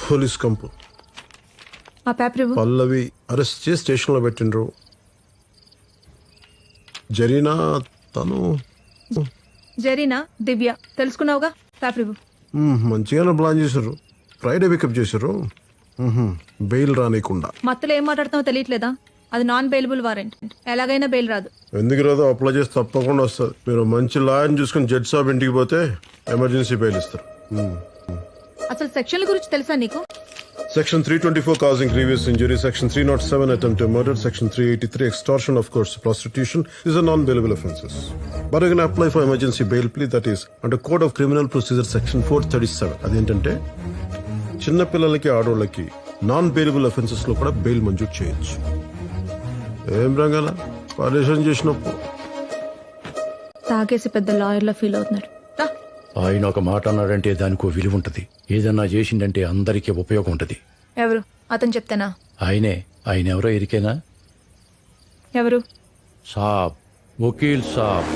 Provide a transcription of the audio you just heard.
Police కంపు. ఆ paper ఇవ్వు. పల్లవి అరెస్ట్ చేసి స్టేషన్లో పెట్టిండ్రు. జరీనా తను జరీనా దివ్య తెలుసుకున్నావుగా, పేపర్ ఇవ్వు. మంచిగానే ప్లాన్ చేశారు. ఫ్రైడే పికప్ చేశారు. బెయిల్ రానికుండా. మత్తులో ఏం మాట్లాడుతావో తెలియట్లేదా? అది నాన్ బెయిలబుల్ వారెంట్, ఎలాగైనా బెయిల్ రాదు. ఎందుకు రాదో అప్లై చేసి తప్పకుండా వస్తుంది. మీరు మంచి లాయర్ని చూసుకుని జడ్జ్ సాబ్ ఇంటికి పోతే ఎమర్జెన్సీ బెయిల్ ఇస్తారు. అసలు సెక్షన్ల గురించి తెలుసా నీకు? Section 324 causing grievous injury, Section 307 attempted murder, Section 383 extortion of course prostitution. These are non-bailable offences. But you can apply for emergency bail plea, that is under Code of Criminal Procedure Section 437. అదేంటంటే చిన్న పిల్లలకి ఆడోళ్ళకి non bailable offences లో కూడా bail మంజూరు చేయొచ్చు. ఏం రంగాల పరేషాన్ చేసినప్పుడు తాగేసి పెద్ద లాయర్లా ఫీల్ అవుతున్నాడు. ఆయన ఒక మాట అన్నాడంటే దానికి విలువ ఉంటది. ఏదన్నా చేసిండంటే అందరికీ ఉపయోగం ఉంటది. ఎవరు? అతను చెప్తానా? ఆయన ఎవరో ఎరికేనా? ఎవరు? సాబ్, వకీల్ సాబ్.